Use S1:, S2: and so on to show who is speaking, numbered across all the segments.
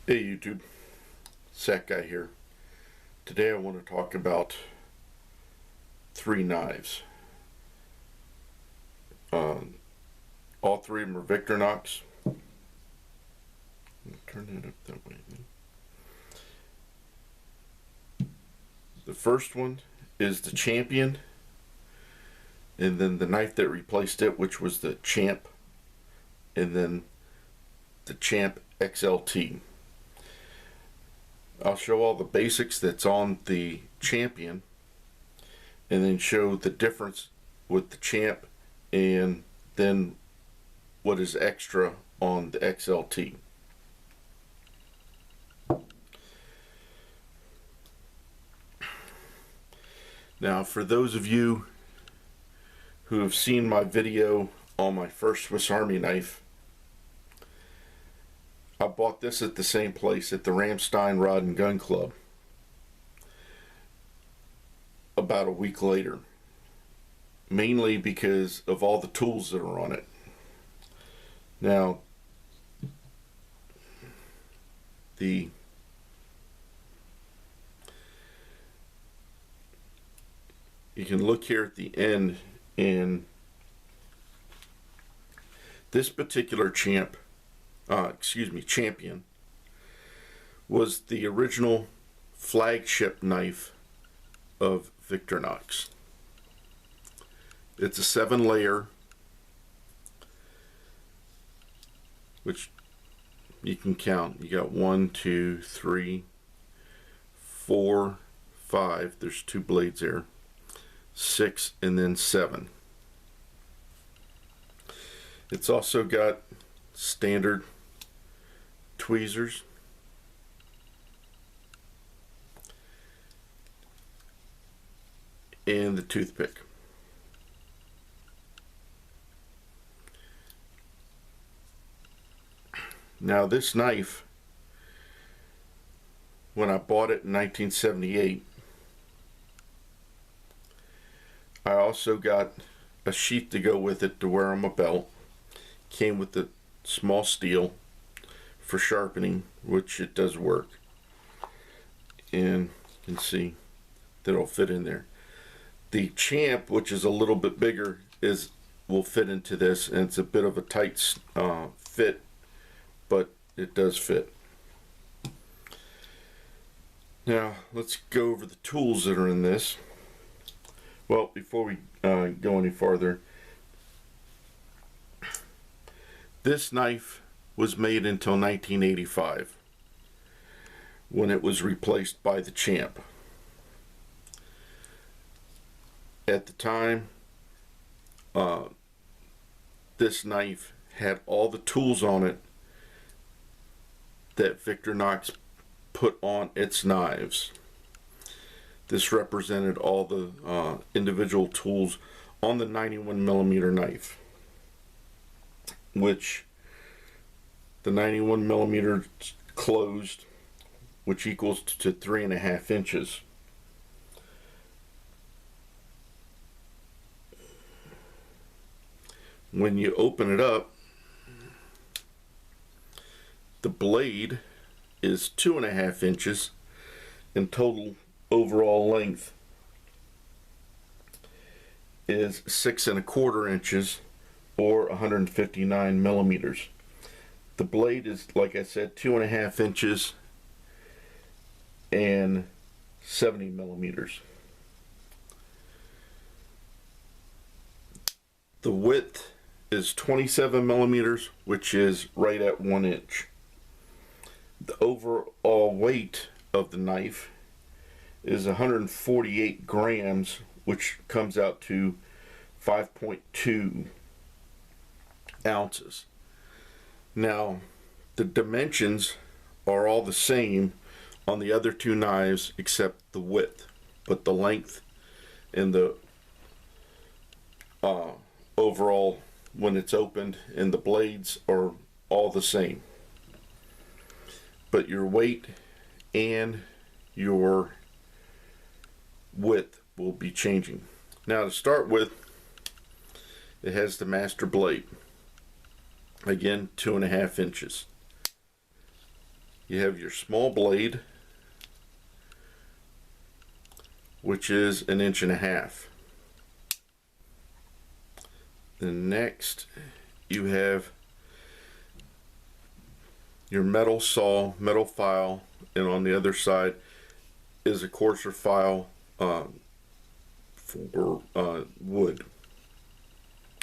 S1: Hey YouTube, SAK guy here. Today I want to talk about three knives. All three of them are Victorinox. Turn that up that way. The first one is the Champion, and then the knife that replaced it, which was the Champ, and then the Champ XLT. I'll show all the basics that's on the Champion and then show the difference with the Champ and then what is extra on the XLT. Now, for those of you who have seen my video on my first Swiss Army knife, I bought this at the same place, at the Ramstein Rod and Gun Club, about a week later, mainly because of all the tools that are on it. Now, you can look here at the end, and this particular Champion was the original flagship knife of Victorinox. It's a 7-layer, which you can count. You got 1, 2, 3, 4, 5. There's 2 blades there. 6 and then 7. It's also got standard tweezers, and the toothpick. Now, this knife, when I bought it in 1978, I also got a sheath to go with it to wear on my belt. Came with the small steel for sharpening, which it does work, and you can see that it'll fit in there. The Champ, which is a little bit bigger, will fit into this, and it's a bit of a tight fit, but it does fit. Now let's go over the tools that are in this. Well, before we go any farther, this knife was made until 1985, when it was replaced by the Champ. At the time, this knife had all the tools on it that Victorinox put on its knives. This represented all the individual tools on the 91mm knife, which the 91mm closed, which equals to 3.5 inches. When you open it up, the blade is 2.5 inches, and total overall length is 6.25 inches, or 159 millimeters. The blade is, like I said, 2.5 inches and 70 millimeters. The width is 27 millimeters, which is right at 1 inch. The overall weight of the knife is 148 grams, which comes out to 5.2 ounces. Now, the dimensions are all the same on the other 2 knives except the width, but the length and the overall, when it's opened, and the blades are all the same, but your weight and your width will be changing. Now, to start with, it has the master blade. Again, 2.5 inches. You have your small blade, which is 1.5 inches. Then next you have your metal saw, metal file, and on the other side is a coarser file for wood,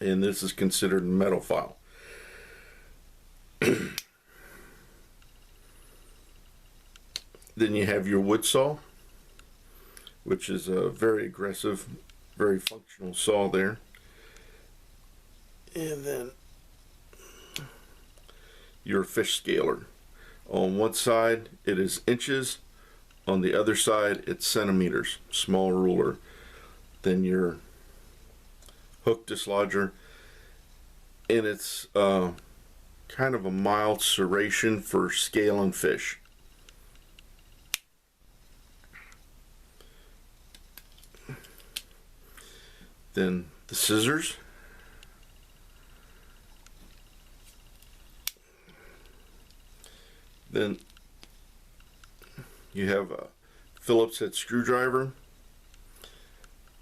S1: and this is considered a metal file. Then you have your wood saw, which is a very aggressive, very functional saw there. And then your fish scaler. On one side it is inches, on the other side it's centimeters, small ruler. Then your hook dislodger, and it's kind of a mild serration for scaling fish. Then the scissors. Then you have a Phillips head screwdriver,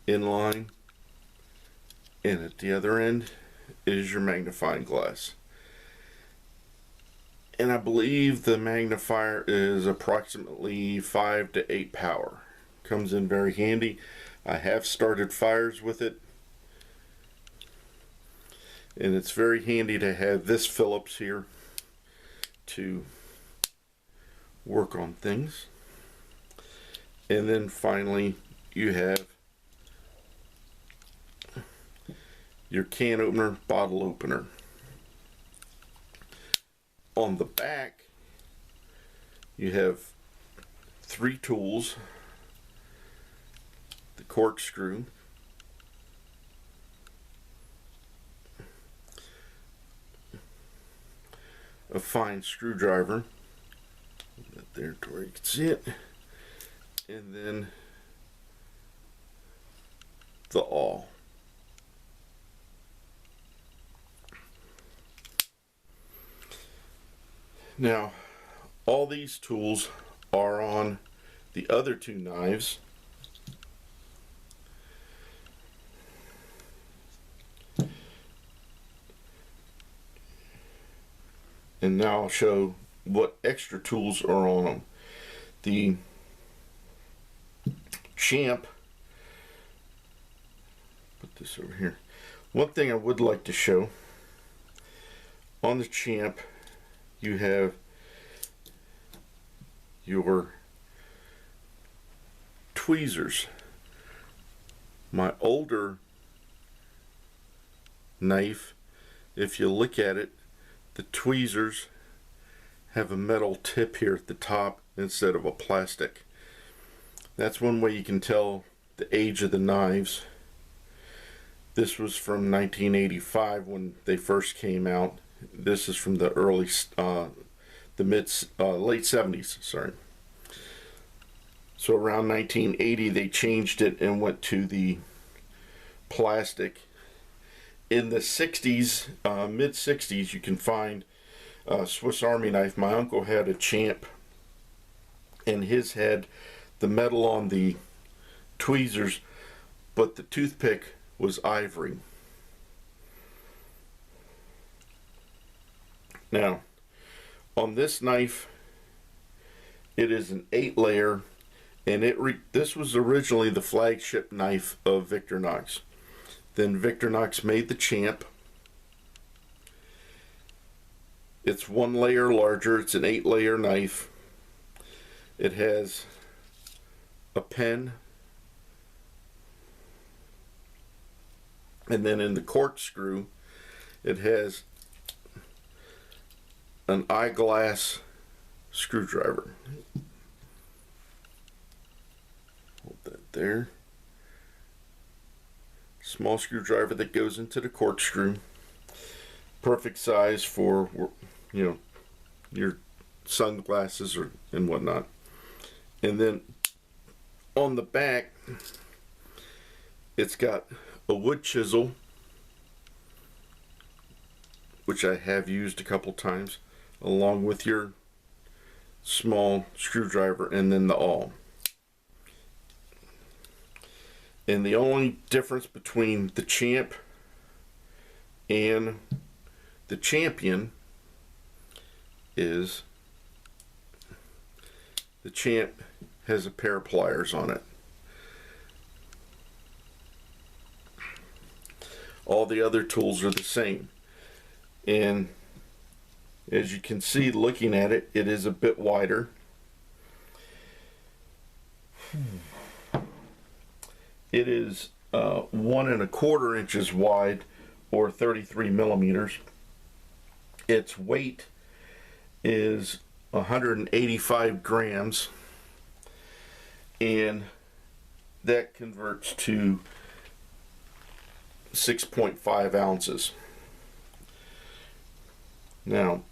S1: inline, and at the other end is your magnifying glass. And I believe the magnifier is approximately 5 to 8 power. Comes in very handy. I have started fires with it, and it's very handy to have this Phillips here to work on things. And then finally you have your can opener, bottle opener. On the back you have 3 tools: the corkscrew, a fine screwdriver, put that there to where you can see it, and then the awl. Now, all these tools are on the other 2 knives. And now I'll show what extra tools are on them. The Champ, put this over here. One thing I would like to show, on the Champ you have your tweezers. My older knife, if you look at it, the tweezers have a metal tip here at the top instead of a plastic. That's one way you can tell the age of the knives. This was from 1985 when they first came out. This is from the early, late 70s, sorry. So around 1980 they changed it and went to the plastic. In the 60s, mid 60s, you can find a Swiss Army knife. My uncle had a Champ, and his had the metal on the tweezers, but the toothpick was ivory. Now, on this knife, it is an 8-layer, and this was originally the flagship knife of Victorinox. Then Victorinox made the Champ. It's 1 layer larger. It's an 8-layer knife. It has a pen, and then in the corkscrew it has an eyeglass screwdriver. Hold that there. Small screwdriver that goes into the corkscrew. Perfect size for, you know, your sunglasses and whatnot. And then on the back, it's got a wood chisel, which I have used a couple times, along with your small screwdriver, and then the awl. And the only difference between the Champ and the Champion is the Champ has a pair of pliers on it. All the other tools are the same. And as you can see, looking at it, it is a bit wider. It is 1¼ inches wide, or 33 millimeters. Its weight is 185 grams, and that converts to 6.5 ounces. Now,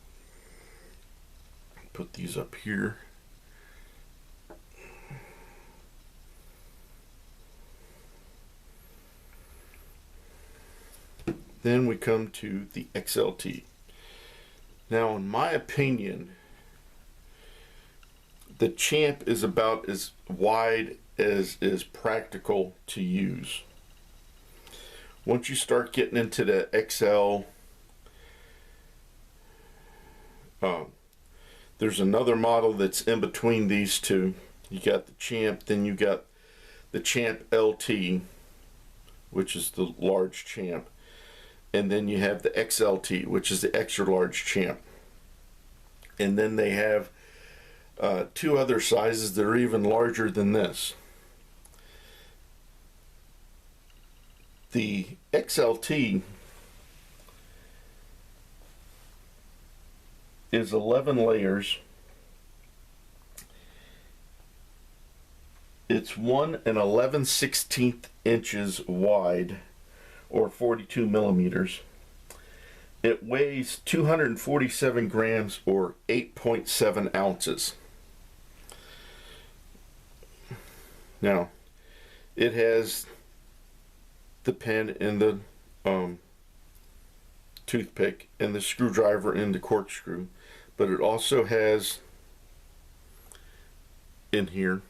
S1: put these up here. Then we come to the XLT. Now, in my opinion, the Champ is about as wide as is practical to use. Once you start getting into the XL, there's another model that's in between these two. You got the Champ, then you got the Champ LT, which is the large Champ. And then you have the XLT, which is the extra large Champ. And then they have two other sizes that are even larger than this. The XLT is 11 layers. It's 1 11/16 inches wide, or 42 millimeters. It weighs 247 grams, or 8.7 ounces. Now, it has the pen and the toothpick and the screwdriver and the corkscrew, but it also has in here,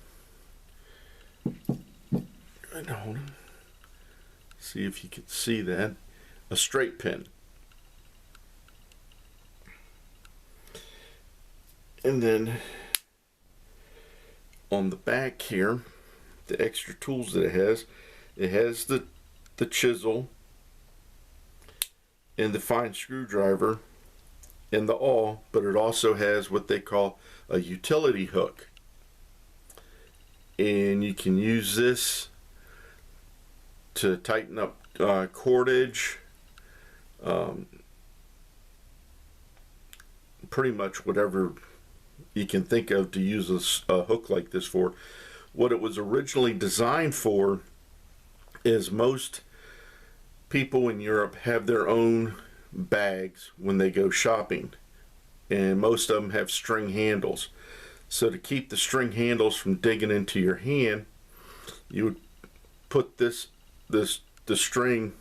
S1: see if you can see that, a straight pin. And then on the back here, the extra tools that it has the chisel and the fine screwdriver and the awl, but it also has what they call a utility hook. And you can use this to tighten up cordage, pretty much whatever you can think of to use a hook like this for. What it was originally designed for is most people in Europe have their own bags when they go shopping, and most of them have string handles. So to keep the string handles from digging into your hand, you would put the string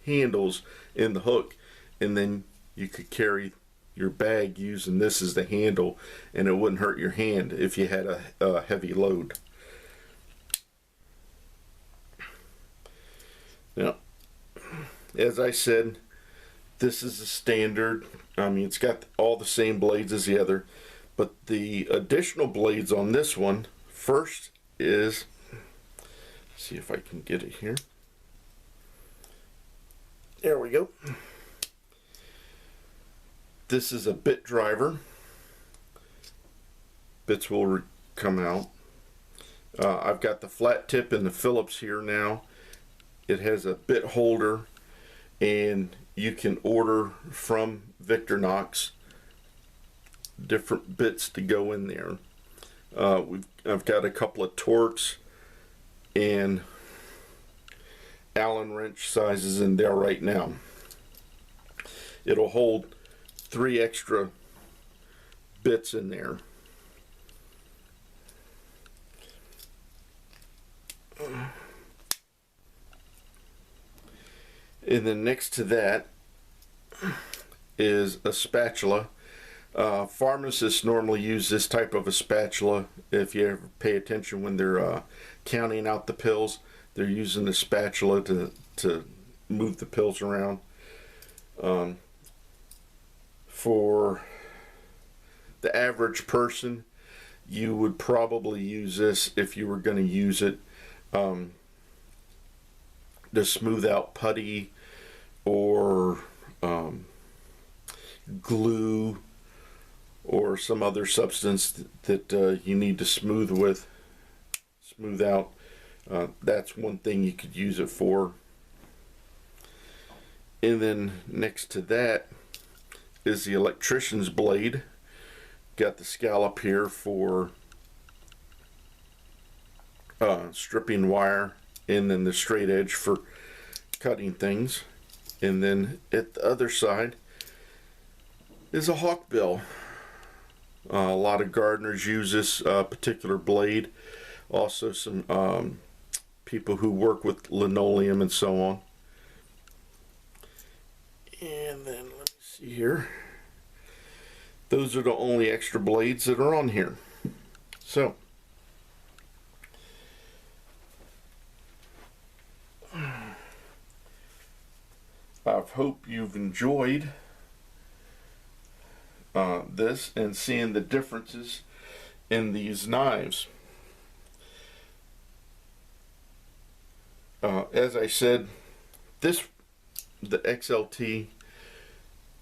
S1: handles in the hook, and then you could carry your bag using this as the handle, and it wouldn't hurt your hand if you had a heavy load. Now, as I said, this is a standard. I mean, it's got all the same blades as the other, but the additional blades on this one, first is, let's see if I can get it here. There we go. This is a bit driver. Bits will come out. I've got the flat tip and the Phillips here now. It has a bit holder, and you can order from Victorinox different bits to go in there. I've got a couple of Torx and Allen wrench sizes in there right now. It'll hold 3 extra bits in there. And then next to that is a spatula. Pharmacists normally use this type of a spatula. If you ever pay attention when they're counting out the pills, they're using the spatula to move the pills around. For the average person, you would probably use this if you were going to use it to smooth out putty or glue or some other substance that you need to smooth out. That's one thing you could use it for. And then next to that is the electrician's blade. Got the scallop here for stripping wire, and then the straight edge for cutting things. And then at the other side is a hawkbill. A lot of gardeners use this particular blade. Also some people who work with linoleum and so on. And then let me see here. Those are the only extra blades that are on here. So I hope you've enjoyed this and seeing the differences in these knives. As I said, the XLT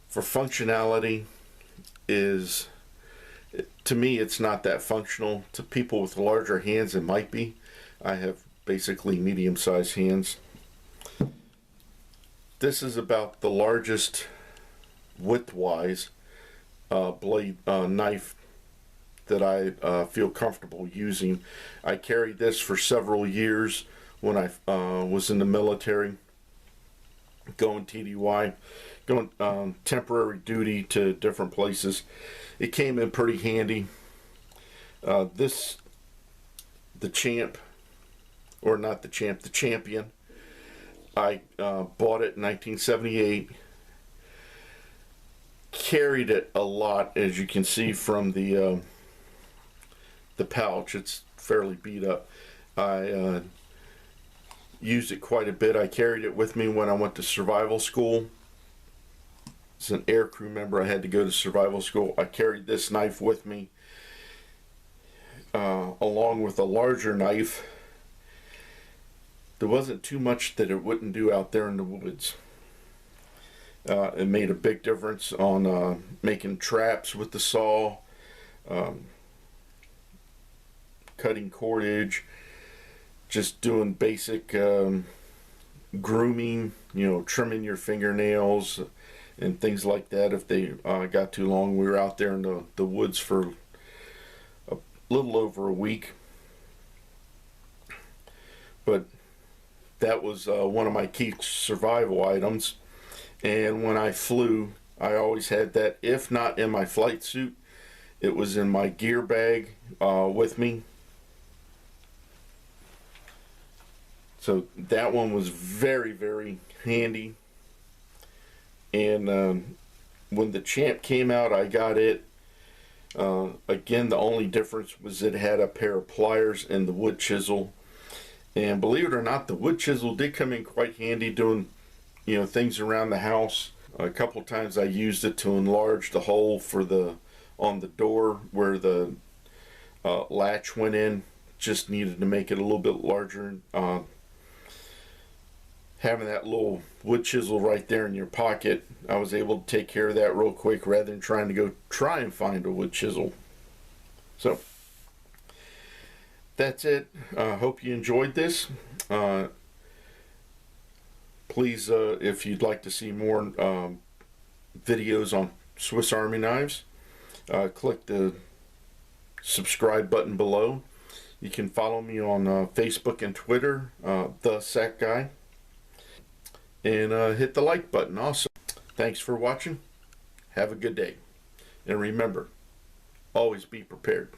S1: for functionality is, to me, it's not that functional. To people with larger hands, it might be. I have basically medium-sized hands. This is about the largest width-wise blade knife that I feel comfortable using. I carried this for several years when I was in the military, going TDY, going temporary duty to different places. It came in pretty handy. The Champ, or not the Champ, the Champion, I bought it in 1978. Carried it a lot, as you can see from the pouch. It's fairly beat up. I used it quite a bit. I carried it with me when I went to survival school. As an air crew member, I had to go to survival school. I carried this knife with me along with a larger knife. There wasn't too much that it wouldn't do out there in the woods. It made a big difference on making traps with the saw, cutting cordage, just doing basic grooming, trimming your fingernails and things like that. If they got too long, we were out there in the woods for a little over a week. But that was one of my key survival items. And when I flew, I always had that. If not in my flight suit, it was in my gear bag with me. So that one was very, very handy. And when the Champ came out, I got it. Again, the only difference was it had a pair of pliers and the wood chisel. And believe it or not, the wood chisel did come in quite handy doing things around the house. A couple times I used it to enlarge the hole on the door where the latch went in. Just needed to make it a little bit larger. Having that little wood chisel right there in your pocket, I was able to take care of that real quick rather than trying to go try and find a wood chisel. So that's it. Hope you enjoyed this. Please, if you'd like to see more videos on Swiss Army knives, click the subscribe button below. You can follow me on Facebook and Twitter, The SAK Guy, and hit the like button also. Thanks for watching. Have a good day. And remember, always be prepared.